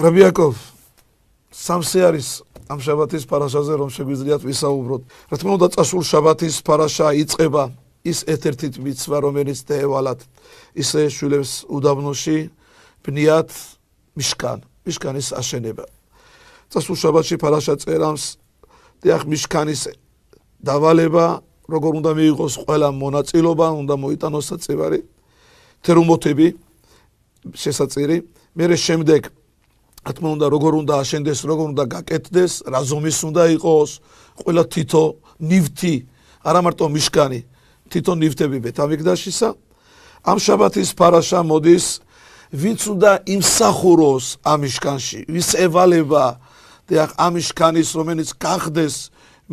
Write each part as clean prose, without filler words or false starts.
რაბი იაკოვ, სამსე არის ამ შაბათის პარაშაზე, რომ შეგვიძლიათ ვისაუბროთ. რა თქმა უნდა, წასულ შაბათის პარაშა იწყება ის ერთ-ერთი მიცვა, რომელიც დაევალათ ისე შვილებს უდაბნოში ბნიათ მიშკანის აშენება. წასულ შაბათში პარაშა წერამს დიახ მიშკანის დავალება, როგორ უნდა მიიღოს ყველა მონაწილეობა, უნდა მოიტანოს საწევარი, თერმოთები შესაწირი, მერე შემდეგ რა თქმა უნდა, როგორ უნდა აშენდეს, როგორ უნდა გაკეთდეს, რა ზომის უნდა იყოს, ყველა თითო ნივთი, არა მარტო მიშკანი, თითო ნივთები ბეთამიკდაშისა. ამ შაბათის პარაშა მოდის, ვინც უნდა იმსახუროს ამ მიშკანში, ვის ევალება დიახ ამ მიშკანის, რომელიც გახდეს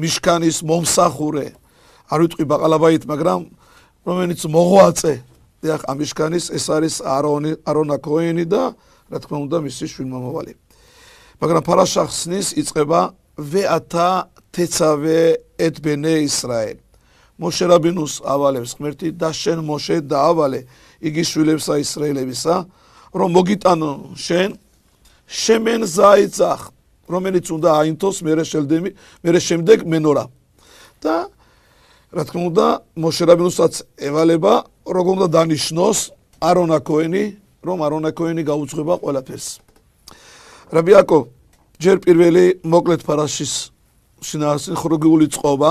მიშკანის მომსახურე. არ ვიტყვი ბაყალაბაით, მაგრამ რომელიც მოღვაწე დიახ ამ მიშკანის, ეს არის არონ აქოენი და რა თქმა უნდა მისი შვილმომავალი. მაგრამ პარაშა ხსნის იწყება ვეათა თეცავე ეთ ბენე ისრაელ. მოშე რაბინუს ავალებს ღმერთი და შენ მოშე დაავალე იგი შვილებსა ისრაელებისა, რომ მოგიტანო შენ შემენ ზაიცახ, რომელიც უნდა აინთოს მერე შემდეგ მენორა. და რა თქმა უნდა მოშე რაბინუსაც ევალება, როგორ უნდა დანიშნოს არონ აქოენი, რომ არონ აქოენი გაუძღვება ყველაფერს. რაბი იაკოვ, ჯერ პირველი მოკლედ პარაშის შინაარსი ქრონოლოგიური წყობა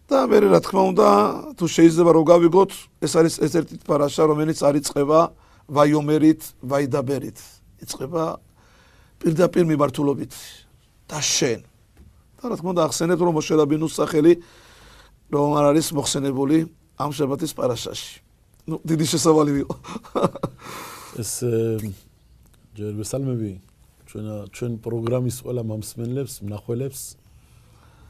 და მე რა თქმა უნდა თუ შეიძლება რომ გავიგოთ, ეს არის ერთ-ერთი პარაშა, რომელიც არიწყება ვაიომერით, ვაიდაბერით. იწყება პირდაპირ მიმართულობით და შენ. და რა თქმა უნდა ახსენეთ, რომ მოშე რაბინუს სახელი რომ არ არის მოხსენებული ამ შაბათის პარაშაში. ნუ დიდი შესავალი იყო. ეს ჯერ მესალმები ჩვენ პროგრამის ყველა მომსმენლებს, მნახველებს,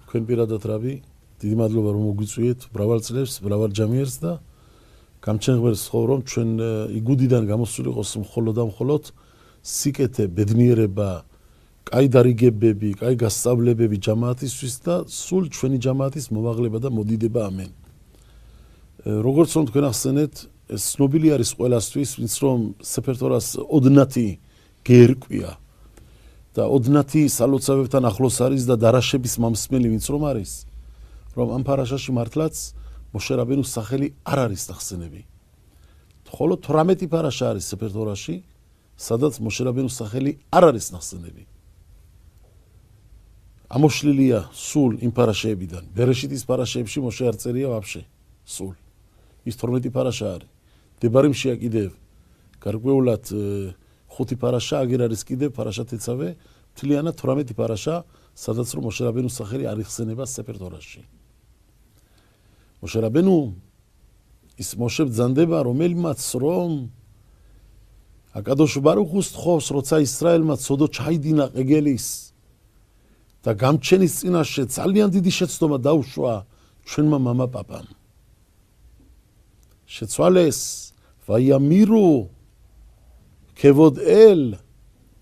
თქვენ პირადად რაბი, დიდი მადლობა რომ მოგვიწვიეთ, მრავალ წლებს, მრავალ ჯამიერს და გამჩენს რომ ჩვენ იგუდიდან გამოსული იყოს მხოლოდ და მხოლოდ სიკეთე, ბედნიერება, კაი დარიგებები, კაი გასწავლებები ჯამაათისთვის და სულ ჩვენი ჯამაათის მომაღლება და მოდიდება ამენ. როგორც რომ თქვენ ახსენეთ, ეს ცნობილი არის ყველასთვის, ვინც რომ სეფერთორას ოდნათი გერკვია და ოდნათი სალოცავებთან ახლოს არის და დარაშების მომსმელი ვინც რომ არის, რომ ამ პარაშაში მართლაც მოშე რაბინუს სახელი არ არის ნახსენები. ხოლო 18 პარაშა არის სეფერთორაში, სადაც მოშე რაბინუს სახელი არ არის ნახსენები. ამოშლილია სულ იმ პარაშეებიდან. ბერეშიტის პარაშეებში მოშე არ წერია ვაფშე სულ. ის 12 პარაშა არის. დებარიმშია კიდევ გარკვეულად 5 პარაშა, აგერ არის კიდევ პარაშა თეცავე, მთლიანად 18 პარაშა, სადაც რომ მოშე რაბინუს სახელი არ იხსენება სეფერთორაში. მოშე რაბინუ ის მოშე ბრძანდება, რომელმაც რომ აკადოშ ბარუხუს თხოვს, როცა ისრაელმა ცოდო ჩაიდინა ყეგელის და გამჩენის წინაშე ძალიან დიდი შეცდომა დაუშვა ჩვენმა მამა პაპამ. შეცვალეს ვაიამირუ ქევოდ ელ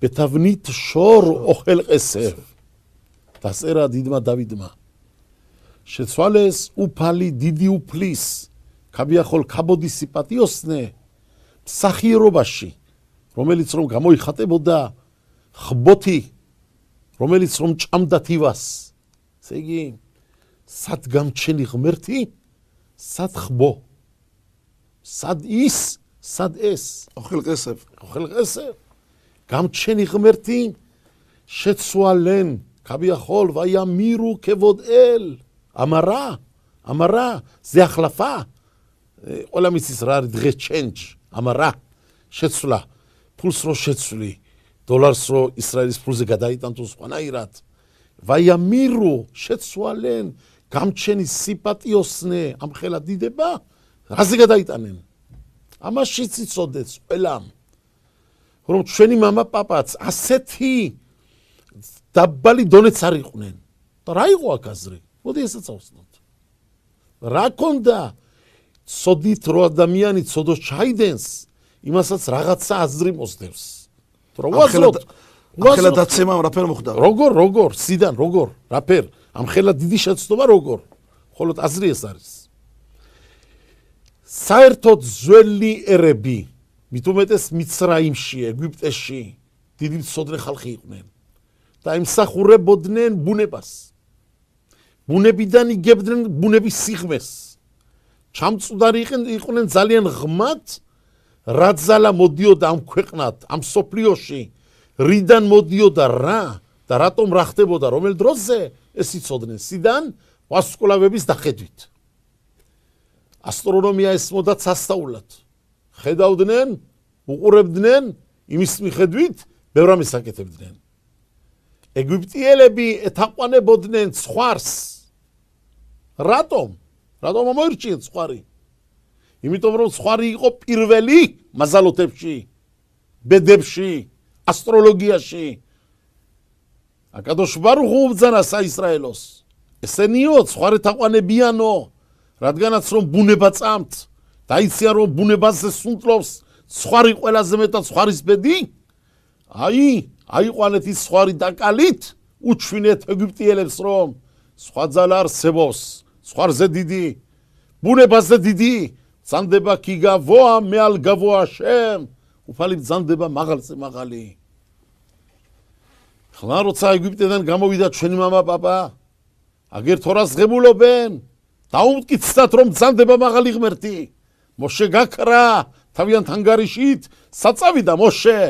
ბეთავნით შორ ოხელ ყესევ. დაწერა დიდმა დავიდმა. შეცვალეს უფალი დიდი უფლის ქაბიახოლ ქაბოდის სიპატიოსნე მსახიერობაში, რომელიც რომ გამოიხატებოდა ხბოთი, რომელიც რომ ჭამდა თივას. ესე იგი, სად გამჩენი ღმერთი, სად ხბო, სად ის, სად ეს. ოხელ ყესევ. გამჩენი ღმერთი შეცვალენ ქაბიახოლ ვაიამირუ ქევოდ ელ. ამარა ზე ახლაფა. ყველა მისის რა არის დღეს ჩენჯ, ამარა შეცვლა, ფულს რო შეცვლი, დოლარს რო ისრაელის ფულზე გადაიტანთო სხვანაირად. ვაიამირუ შეცვალენ გამჩენი სიპატიოსნე ამხელა დიდება, რაზე გადაიტანენ? ამაშიც იცოდეთ ყველამ, რომ ჩვენი მამა პაპაც ასეთი დაბალი დონეც არ იყვნენ. და რა იყო აქ აზრი? მოდი ესაც ავსნოთ. რა ქონდა ცოდით რო ადამიანი ცოდოს ჩაიდენს, იმასაც რაღაცა აზრი მოსდევს. თუ რა ვაზრობ? ამხელა დაცემამ რაფერ მოხდა? როგორ, სიდან, როგორ, რაფერ? ამხელა დიდი შეცდომა როგორ? ხოლო აზრი ეს არის. საერთოდ ძველი ერები, მით უმეტეს მიცრაიმში, ეგვიპტეში, დიდი მცოდნე ხალხი იყვნენ და ემსახურებოდნენ ბუნებას. ბუნებიდან იგებდნენ ბუნების სიღმეს. ჩამწუდარი იყვნენ ძალიან ღმად, რა ძალა მოდიოდა ამ ქვეყნად, ამ სოფლიოში, რიდან მოდიოდა რა და რატომ რა ხდებოდა, რომელ დროზე ეს იცოდნენ სიდან ვარსკვლავების დახედვით. ასტრონომია ესმოდა სასწაულად. ხედავდნენ, უყურებდნენ, იმის მიხედვით ბევრ რამეს აკეთებდნენ. ეგვიპტიელები ეთაყვანებოდნენ ცხვარს. რატომ? რატომ ამოირჩიეთ ცხვარი? იმიტომ რომ ცხვარი იყო პირველი მაზალოთებში, ბედებში, ასტროლოგიაში. აკადოშ ბარუხუ უბძანა საისრაელოს. ესენიო ცხვარი თაყვანებიანო, რადგანაც რომ ბუნება წამთ, დაიციან რომ ბუნებაზე სუნთლობს ცხვარი ყველაზე მეტად ცხვარის ბედი, აიყვანეთ ის ცხვარი დაკალით, უჩვინეთ ეგვიპტიელებს რომ სხვა ძალა არსებობს, ცხვარზე დიდი, ბუნებაზე დიდი, ბრძანდება კი გავოა მეალ გავოა შემ, უფალი ბრძანდება მაღალზე მაღალი. ხლა როცა ეგვიპტედან გამოვიდა ჩვენი მამა პაპა, აგერ თორას ღებულობენ, დაუმტკიცდათ რომ ბრძანდება მაღალი ღმერთი. მოშე გაქრა თავიანთ ანგარიშით, საწავიდა მოშე.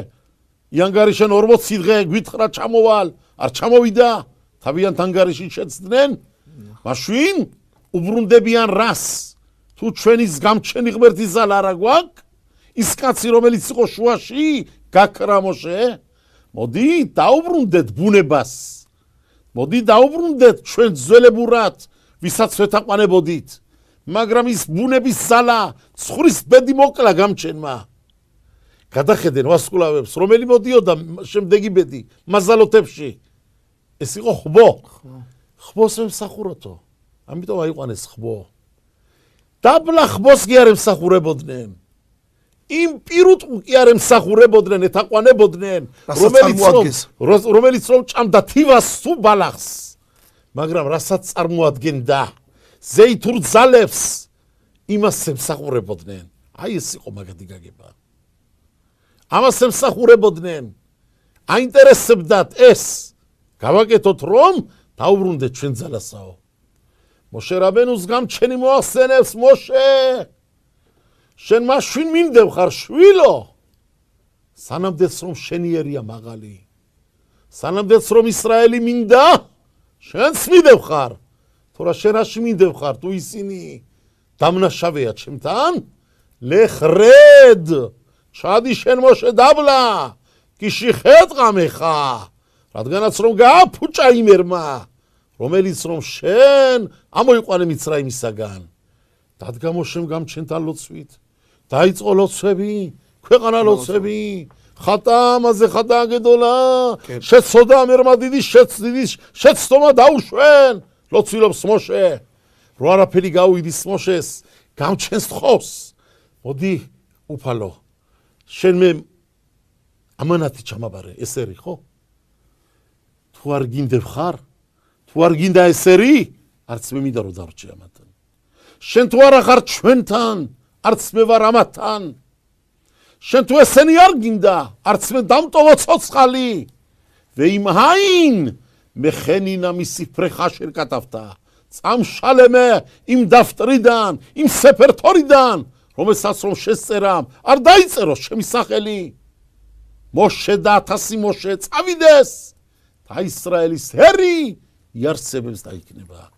ანგარიშენ 40 დღე გვითხრა ჩამოვალ, არ ჩამოვიდა, თავიანთ ანგარიშით შეცდნენ, მაშინ უბრუნდებიან რას? თუ ჩვენის გამჩენი ღმერთი ზალა არა გვაქვს, ის კაცი რომელიც იყო შუაში, გაქრა მოშე, მოდი დაუბრუნდეთ ბუნებას. მოდი დაუბრუნდეთ ჩვენ ძველებურად, ვისაც ვეთაყვანებოდით, მაგრამ ის ბუნების ზალა, ცხვრის ბედი მოკლა გამჩენმა. გადახედენ ვარსკვლავებს, რომელი მოდიოდა შემდეგი ბედი, მაზალოთებში. ეს იყო ხბო. ხბოს ემსახურეთო. ამიტომ აიყვანეს ხბო. დაბლა ხბოს კი არ ემსახურებოდნენ. იმ პირუტყუ კი არ ემსახურებოდნენ, ეთაყვანებოდნენ, რომელიც რომ ჭამდა თივას თუ ბალახს. მაგრამ რასაც წარმოადგენდა ზეითურ ძალებს, იმას ემსახურებოდნენ. აი ეს იყო მაგადი გაგება. ამას ემსახურებოდნენ. აინტერესებდათ ეს. გავაკეთოთ რომ დაუბრუნდეთ ჩვენ ძალასაო. მოშე რაბენუს გამჩენი მოახსენებს, მოშე შენ მაშინ მინდევ ხარ შვილო, სანამდეც რომ შენიერია მაღალი, სანამდეც რომ ისრაელი მინდა, შენც მინდევ ხარ, თორა შენ რაში მინდევ ხარ, თუ ისინი დამნაშავეა ჩემთან, ლეხრედ, ჩადი შენ მოშე დაბლა, კიში ხეთყამეხა, რადგანაც რომ გააფუჭა იმერმა, რომელიც რომ შენ ამოიყვანე მიცრაიმისაგან. დადგა მოშემ გამჩენთან ლოცვით, დაიწყო ლოცვები, ქვეყანა ლოცვები, ხატა ამაზე ხატა გედოლა, შეცოდა მერმა დიდი შეცდომა დაუშვენ, ლოცვილობს მოშე, რო არაფერი გაუიდის მოშეს, გამჩენს თხოვს. მოდი უფალო, შენ მე ამანათი ჩამაბარე, ესერი ხო? თუ არ გინდებ ხარ, თუ არ გინდა ესერი, არც მე მინდა რომ დარჩე ამათთან. შენ თუ არა ხარ ჩვენთან, არც მე ვარ ამათთან. შენ თუ ესენი არ გინდა, არც მე დამტოვა ცოცხალი. ვეიმჰაინ მეხენინა მისიფრე ხაშერ კატავთა. წამშალემე იმ დაფტრიდან, იმ სეფერთორიდან, რომელსაც რომ შესწერამ, არ დაიწეროს ჩემი სახელი. მოშე და 1000 მოშე წავიდეს. და ისრაელის ჰერი იარსებებს დაიქნება.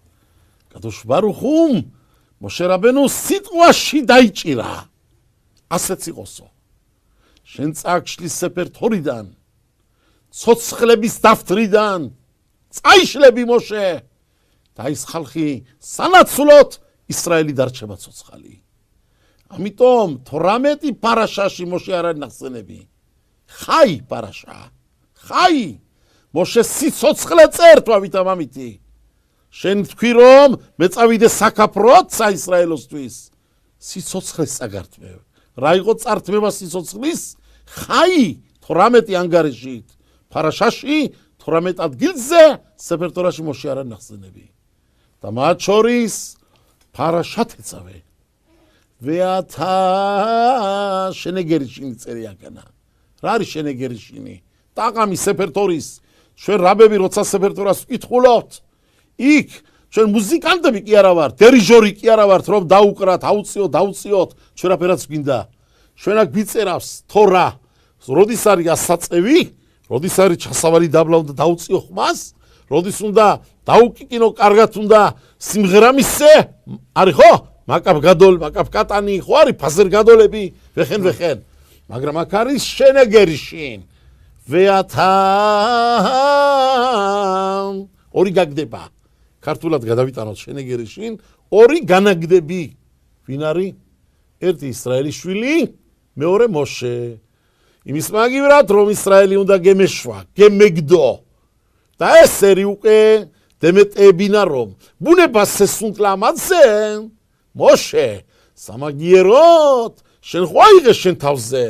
კადოშ ბარუხუმ მოშე რაბენუს სიტყვაში დაიჭირა. ასეც იყოსო. შენ წაგშლის სეფერთორიდან, ცოცხლების დაფტრიდან, წაიშლები მოშე. და ის ხალხი სანაცვლოდ ისრაელი დარჩება ცოცხალი. ამიტომ 18 პარაშაში მოშე არ არის ნახსენები. ხაი პარაშა. ხაი მოშე სიცოცხლე წერტვა ვითამ ამითი. შენ თქვი რომ მე წავიდე საკაფროდ საისრაელოსთვის. სიცოცხლეს წაგართმევ. რა იყო წართმევა სიცოცხლის? ხაი 18 ანგარიშით. პარაშაში 18 ადგილზე სეფერტორაში მოშე არ არის ნახსენები. და მათ შორის პარაშათ ეწავე. ვეათა შენეგერიშინი წერია განა. რა არის შენეგერიშინი? ტაყამი სეფერთორის ჩვენ რაბები როცა სეფერთორას ვკითხულობთ იქ ჩვენ მუსიკანტები კი არა ვართ დირიჟორი კი არა ვართ რომ დაუკრათ დაუწიოთ ჩვენ რაფერაც გვინდა ჩვენ აქ გვიწერავს თორა როდის არის ასაწევი როდის არის ჩასავალი დაბლა უნდა დაუწიო ხმას როდის უნდა დაუკიკინო კარგად უნდა სიმღერა მისცე არის ხო მაკაფ კატანი ხო არის ფაზერ გადოლები ვეხენ მაგრამ აქ არის შენეგერიშინ ვეათა ორი გაგდება ქართულად გადავიტანოთ შენეგერიშინ ორი განაგდები ვინ არის ერთი ისრაელის შვილი მეორე მოშე იმის მაგივრად რომ ისრაელი უნდა გემეშვა გემეგდო და ესერი უკვე დემეტებინა რომ ბუნებას ესუნთლა მათზე მოშე სამაგიეროდ შენ ხო აიღე შენ თავზე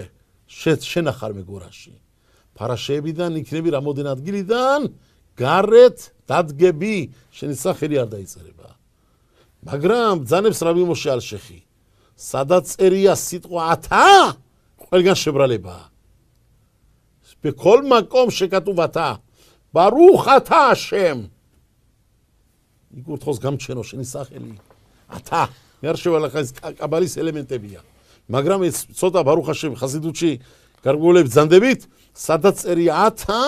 შენ ახარ მეგორაში ფარაშეებიდან იქნები რამოდენ ადგილიდან გარეთ დადგები შენი სახელი არ დაიწერება მაგრამ ბძანებს რაბი მოშე ალ-შეხი სადაც წერია სიტყვა աթა ყველგან შებრალებაა בכל מקום שכתוב אתה, ברוך אתה השם. იგურთხოს გამჩენო შენი სახელი. աթა. მე არ შევალახა ეს კაბალის ელემენტებია. მაგრამ ეს ცოტა ბარუხ ჰაშემ ხასიდუთში გარკვეულებით ბრძანდებით, სადაც წერია աթა,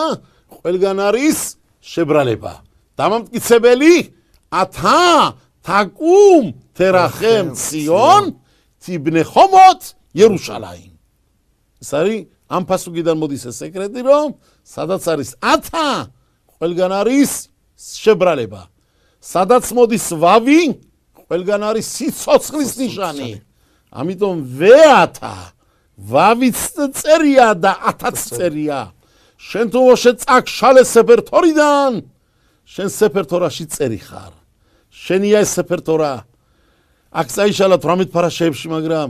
ყველგან არის შებრალება. დამამტკიცებელი աթა, თაკუმ თერახემ ციონ, თიბნე ხომოთ იერუშალაიმ. ეს არის ამ ფასუგიდან მოდის ეს სეკრეტი რომ სადაც არის աթა ყველგან არის შებრალება სადაც მოდის ვავი ყველგან არის სიცოცხლის ნიშანი ამიტომ ვეათა ვავიც წერია და ათაც წერია შენ თუ მოშე წაგშალე სეფერთორიდან შენ სეფერთორაში წერი ხარ შენია ეს სეფერთორა აქ წაიშალა 18 ფარაშეებში მაგრამ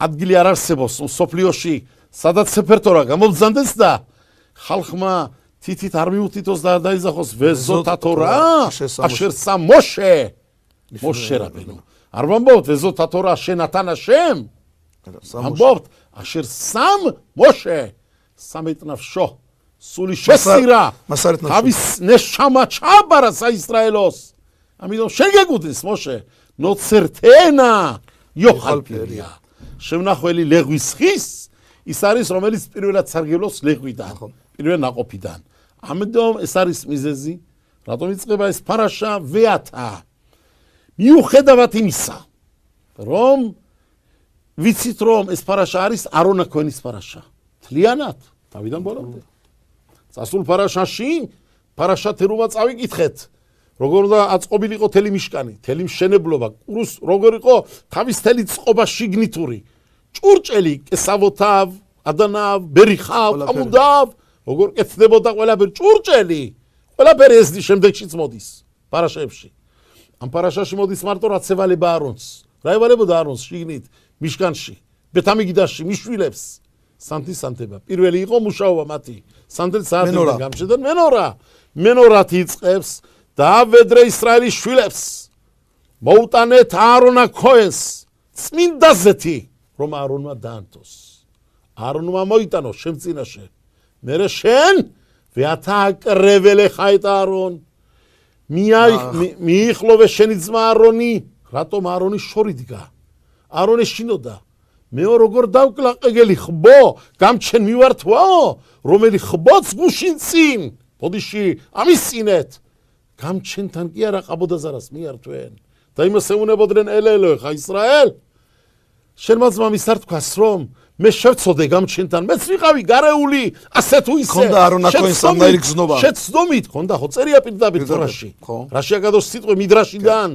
ადგილი არ არსებობს სოფლიოში სადაც სეფერთორა გამობრძანდეს და ხალხმა თითით არ მიუთითოს და დაიზახოს ვეზოთა თორა აშერ სამ მოშე რაბენო არ ვამბობთ ვეზოთა თორა შენათან აშემ ამბობთ აშერ სამ მოშე სამეთნავშო სული შესირა თავის ნეშამა ჩაბარა საისრაელოს ამიტომ შენ გეგუდის მოშე ნოცერთენა იოხალპერია შემნახველი ლეგვის ხის ის არის რომელიც პირველად სარგებლობს ლეღვიდან პირველ ნაყოფიდან ამიტომ ეს არის მიზეზი რატომ იწყება ეს ფარაშა ვეათა მიუხედავად იმისა რომ ვიცით რომ ეს ფარაშა არის არონა ქოენის ფარაშა თლიანად თავიდან ბოლომდე წასულ ფარაშაში ფარაშა თერუმა წავიკითხეთ როგორ უნდა აწყობილიყო თელი მიშკანი თელი მშენებლობა კურუს როგორ იყო თავის თელი წყობა შიგნითური ჭურჭელი კესავოთავ ადანავ ბერიხავ ამუდავ როგორ კეთდებოდა ყველაფერი ჭურჭელი ყველაფერი ეს შემდეგშიც მოდის პარაშებში ამ პარაშაში მოდის მარტო რაცევალება არონს რა ევალებოდა არონს შიგნით მიშკანში ბეთამიგიდაში მიშვილებს სანთისანთება პირველი იყო მუშაობა მათი სანთელ საათიდან გამჩნდა მენორათ იწყებს და ვედრე ისრაელის შვილებს მოუტანეთ არონა ქოენს წმინდაზეთი რომ არონმა დაანთოს არონმა მოიტანო შენ წინაშე მერე შენ ვეათა აკრეველე ხაით არონ მიიხლოვე შენი ძმა არონი რატომ არონი შორიდგა არონე შინოდა მეო როგორ დავკლაყეგელი ხბო გამჩენ მივართვაო რომელი ხბოც გუშინ წინ ბოდიში ამისინეთ გამჩენთან კი არა ყაბოდაზარას მიართვენ და იმას ეუნებოდნენ ელელო ხა ისრაელ შენ მაძმა მისართქვას რომ მე შევწოდე გამჩენთან მეც ვიყავი გარეული ასე თუ ისე ხონდა არონა ქოენს ამნაირი გზნობა შეცდომით ხონდა ხო წერია პირდაპირ თორაში რაშია გადოს სიტყვი მიდრაშიდან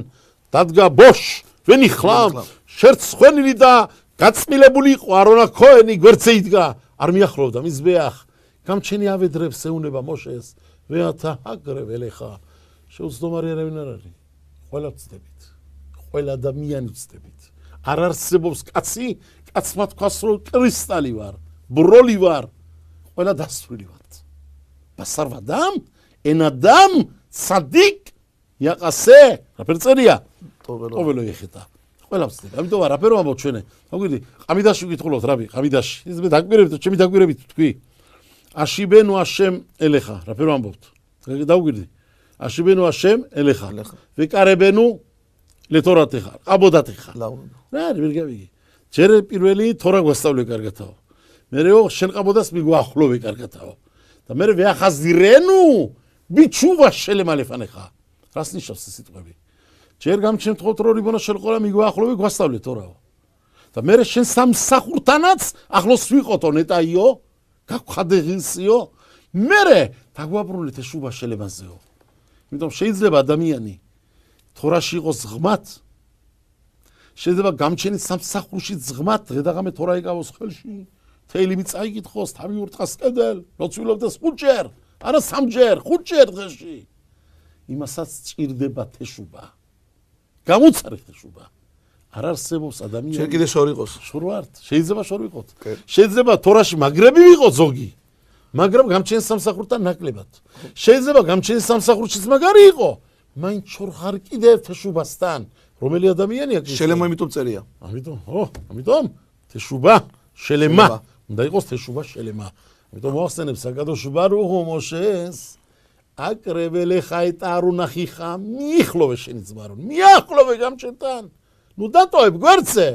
დადგა ბოშ ვენი ხლამ შერც ხვენილი და გაწმილებული იყო არონა ქოენი გვერდზე იდგა არ მიახლოვდა მის ბეახ გამჩენი ავედრებს ეუნება მოშეს ვეათა აკრეველეხა შეუცდომარი არავინ არ არის ყველა ვწდებით ყველა ადამიანი ვწდებით არ არსებობს კაცი კაცმა თქვას რომ კრისტალი ვარ ბროლი ვარ ყველა დასწრილი ვართ ბასარ ვადამ ენადამ ცადიკ იაყასე რაფერ წერია ყოველო ეხეთა ყველა ვწდები ამიტომ რაფერო ამბობ ჩვენე მოგვიდი ყამიდაში ვკითხულობთ რაბი ყამიდაში ის მე დაგვირებით ჩემი დაგვირებით თქვი აშიბენუ აშემ ელეხა, რა ფერ ვამბობთ? დაუგვირდი. აშიბენუ აშემ ელეხა. ვეკარებენუ ლეთორათეხა, ყაბოდათეხა. რა არის ვერ გავიგე. ჯერ პირველი თორა გვასწავლე კარგათაო. მერეო შენ ყაბოდას მიგვახლოვე კარგათაო. და მერე ვეახაზირენუ ბიჩუვა შელემალეფანეხა. რას ნიშნავს ეს სიტყვები? ჯერ გამჩნევთ რომ რიბონა შელყოლა მიგვახლოვე გვასწავლე თორაო. და მერე შენ სამსახურთანაც ახლოს ვიყოთო ნეტაიო, გაგხადეღინსიო, მერე დაგვაბრუნეთ ეს შუბა შელემაზეო. იმიტომ შეიძლება ადამიანი თორაში იყოს ღმათ, შეიძლება გამჩენით სამსახურში ღმათ, დღე-დაღამე თორა ეკავოს ხელში, თეილიმი წაიკითხოს, თავი ურტყას კედელ, როცვილობდეს 5 ჯერ, არა 3 ჯერ, 5 ჯერ დღეში. იმასაც ჭირდება თეშუბა. გამოცარი თეშუბა. არ არსებობს ადამიანი. შენ კიდე შორი იყოს. შორ ვართ. შეიძლება შორ ვიყოთ. შეიძლება თორაში მაგრები ვიყოთ ზოგი. მაგრამ გამჩენს სამსახურთან ნაკლებად. შეიძლება გამჩენს სამსახურშიც მაგარი იყო. მაინც შორ ხარ კიდე თეშუბასთან. რომელი ადამიანია? შელემა იმიტომ წერია. ამიტომ თეშუბა შელემა. უნდა იყოს თეშუბა შელემა. ამიტომ მოახსენებს საკადოშ ბარუხო მოშეს აკრებელე ხაიტარუნახიხა მიიხლოვე შენი ძმარო. მიახლოვე გამჩენთან. ნუ დატოვებ გვერდზე.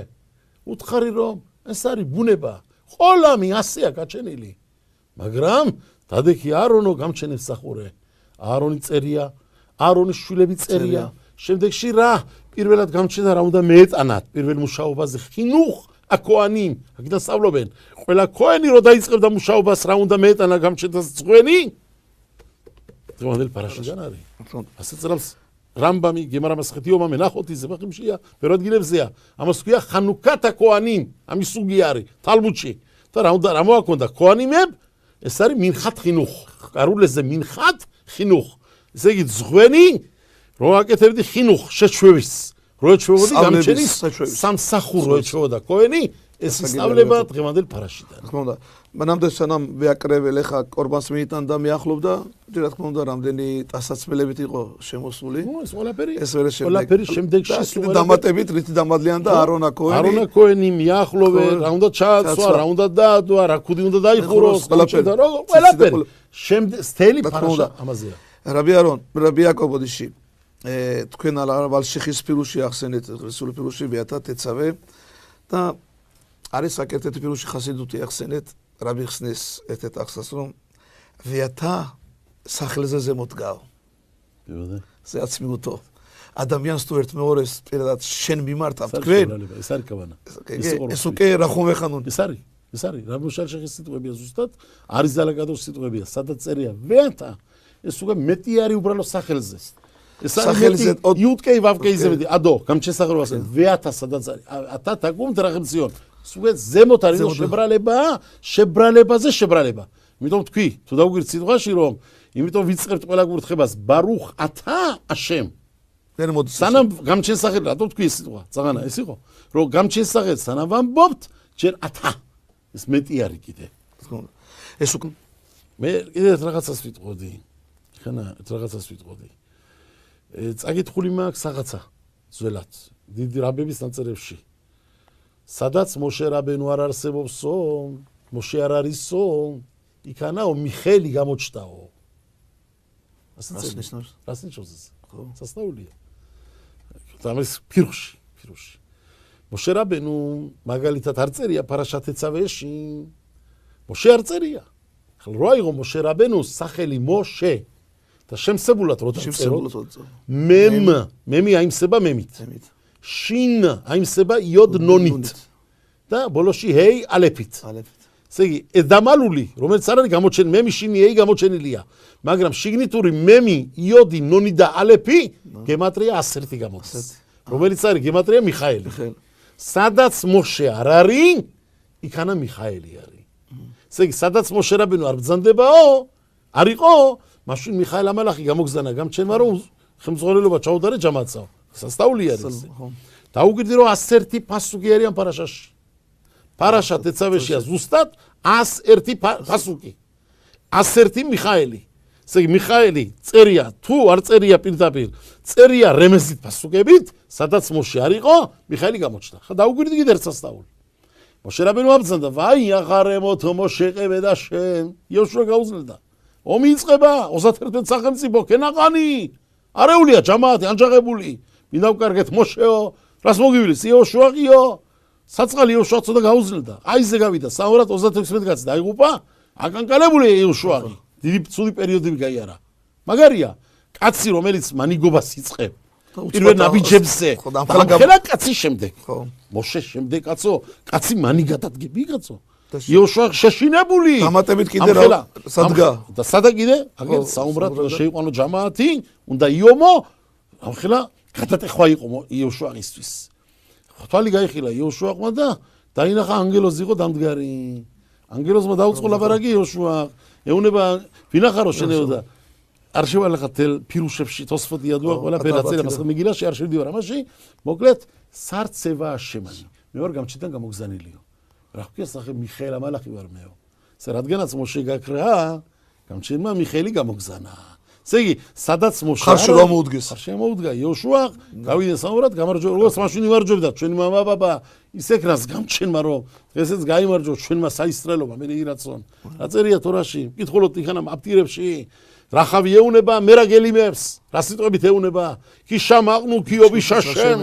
უთხარი რომ ეს არის ბუნება. ყოლამი ასეა გაჩენილი. მაგრამ დადექი არონო გამჩენებს სახურე. არონი წერია, არონის შვილები წერია. შემდეგში რა? პირველად გამჩენა რა უნდა მეეტანათ. პირველ მუშაობაზე ხინუხ აკოანიმ. აქედან სწავლობენ. ყველა ქოენი რო დაიწყებდა მუშაობას რა უნდა მეეტანა გამჩენას ძღვენი? დღევანდელ პარაშიდან არის. ასე წერავს რამბამი, გემარა მასხეთიომა მენახოთი ზებახიმშია, ბევრ ადგილებზეა. ამას ქვია ხანუკათა ქოანიმ, ამის სუგი არის თალმუდში. და რა უნდა რა მოაქონდა ქოანიმებ? ეს არის მინხათ ხინუხ. კარულეზე მინხათ ხინუხ. ესე იგი ძღვენი რო აკეთებდი ხინუხ შეჩვევის. რო ეჩვევოდი გამჩენის სამსახურო ეჩვევოდა ქოენი, ეს ისწავლება დღევანდელ პარაშიდან. რა თქმა უნდა, მანამდე სანამ ვეაკრებელ ახლა ყორბანს მიიტან და მიახლობდა, რა თქმა უნდა, რამდენი ტასაცმელებით იყო შემოსული. ეს ყველაფერი. ეს ვერ შემდეგ. ყველაფერი შემდეგში დამატებით რითი დამადლიან და არონა ქოენი. არონა ქოენი მიახლოვე, რა უნდა ჩააცვა, რა უნდა დაადვა, რა ქუდი უნდა დაიხუროს, ყველაფერი. შემდეგ სტელი პარაშა ამაზეა. რაბი არონ, რაბი იაკობოდიში თქვენ ალ-შიხის ფილუში ახსენეთ, რესული ფილუში მეათათ ეცავე და არის საკერთეთი ფილუში ხასიდუთი ახსენეთ, რაბი ხსნის ერთ-ერთ ახსას რომ ვეათა სახელზე ზემოდგაო. ზეაც მიუთო. ადამიანს თუ ერთ მეორეს პირადად შენ მიმართავ თქვენ. ეს არის კავანა. ეს უკვე რა ხომ ეხანონ. ეს არის. რა მუშალ-შეხის სიტყვებია ზუსტად, არის ზალაგადოს სიტყვებია, სადაც წერია ვეათა. ეს უკვე მეტი არის უბრალოდ სახელზე. ეს სახელზე იუტკეი ვავკეიზე მეტი ადო გამჩესახურებას ვეათა სადაც არის ათა თაკუმ დრაღმციონ უკვე ზემოთ არის შებრალებაზე შებრალება იმიტომ თქვი თუ დავგვირთ სიტყვაში რომ იმიტომ ვიწყებთ ყველა გურთხებას ბარუხ ათა აშემ ვერ მოდი სანამ გამჩესახეთ რატო თქვი ეს სიტყვა წაღანა ეს იყო რომ გამჩესახეთ სანამ ვამბობთ ჯერ ათა ეს მეტი არის კიდე ეს უკვე მე კიდე რაღაცას ვიტყოდი ხანა რაღაცას ვიტყოდი წაკითხული მაქვს რაღაცა ძველად დიდი რაბების ნაწერებში სადაც მოშე რაბენუ არ არსებობსო მოშე არ არისო იქანაო მიხელი გამოჩდაო ასე წერია რას ნიშნავს ეს სასწაულია თამის ფირუში მოშე რაბენუ მაგალითად არ წერია პარაშათეცავეში მოშე არ წერია ხლა რო აიღო მოშე რაბენუ სახელი მოშე და შემსებულად რო დაწეროთ მემი აიმსება მემით შინ აიმსება იოდ ნონით და ბოლოში ჰეი ალეფით ესე იგი ეს დამალული რომელიც არ არის გამოჩენილი მემი შინი ჰეი გამოჩენილია მაგრამ შიგნიტური მემი იოდი ნონი და ალეფი გემატრია 101 გამოდის რომელიც არის გემატრია მიხაელი სადაც მოშე არ არის იქანა მიხაელი არის ესე იგი სადაც მოშე რაბინო არ ბრძანდებაო არისო მაშინ მიხაელ ამალახი გამოგზანა გამჩენმა რომ ხელმძღვანელობა ჩაუდარა ჯამაცაო სასწაული არის ეს დაუგვირდი რომ 101 პასუქი არის ამ პარაშაში პარაშა თეცავეშია ზუსტად 101 პასუქი 101 მიხაელი ესე იგი მიხაელი წერია თუ არ წერია პირდაპირ წერია რემეზით პასუქებით სადაც მოშე არისო მიხაელი გამოჩნდა ხა დაუგვირდი კიდე ერთ სასწაული მოშე რაბინო აბრძანდა, ვაი აღარემოთო მოშეყევე და შენ. იოშუა გაუძლდა. ომი იწყება 31 სახელმწიფო ქენაყანი. არეულია ჯამაათი ანჯაღებული. მინდა ვკარგეთ მოშეო, რას მოგივლის იოშუაყიო. საწყალი იოშუა ცოტა გაუძლდა. აი ზე გავიდა 336 კაცი დაიღუპა. აკანკალებული იოშუაყი. დიდი ცუდი პერიოდები გაიარა. მაგარია, კაცი რომელიც მანიგობას იწყებ. პირველ ნაბიჯებზე. ამხელა კაცი შემდეგ. მოშე შემდეგ კაცო, კაცი მანიგადად გები კაცო. იოშუა შეშინებული. დამატებით კიდე რა სადგა. და სადა კიდე? აგერ საუბრად შეიყვანო ჯამაათი, უნდა იომო. ამხელა გადატეხვა იყო იოშუაისთვის. თვალი გაიხილა იოშუაყმა და დაინახა ანგელოზი იყო დამდგარი. ანგელოზმა დაუწყო ლაპარაკი იოშუა. ეუნება ვინახარო შენეოდა. არ შევალახა თელ ფირუშებში თოსფოტია დუა ყველაფერი აწერა მას მიგილაში არ შევდივარ ამაში მოკლედ სარცევაა შემანი მე ვარ გამჩიდან გამოგზანილიო რა ხქია სახე მიხეილ ამალახი ვარ მეო ეს რადგანაც მოშე გაქრა გამჩინმა მიხეილი გამოგზანა ესე იგი სადაც მოშე ხარში რომ მოუდგეს ხარში მოუდგა იოშუა გავიდა სამურად გამარჯვება როგორც მაშინ იმარჯვებდა ჩვენი მამა ბაბა ისეკრას გამჩენმა რომ ესეც გაიმარჯვა ჩვენმა საისრელობა მე ირაცონ აწერია თორაში მკითხულობთ იქანა აპტირებში რახავი ეუნება მერაგელიმებს რა სიტყვებით ეუნება კი შამაყნუ ქიობი შაშენ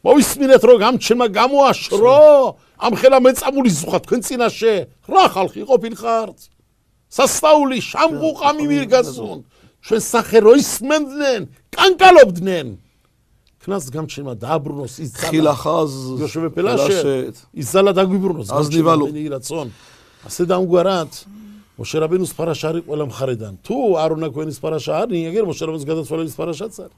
მოვისმინეთ რომ გამჩენმა გამოაშრო ამ ხელა მეწამული ზუხა თქვენ წინაშე რა ხალხი ყოფილხართ სასწაული შამღუყამი მირგასუნ ჩვენ სახე რო ისმენდნენ კანკალობდნენ ქნას გამჩენმა დააბრუნოს ის ხილახაზ იოშუა პელაშე ის ზალა დაგვიბრუნოს აზნივალო ირაცონ ასე დამგვარად მოშე რაბინუს პარაშა არის ყველა მხარედან თუ არ უნდა ქონის პარაშა არის აგერ მოშე რაბინუს გადაცვალების პარაშაც არის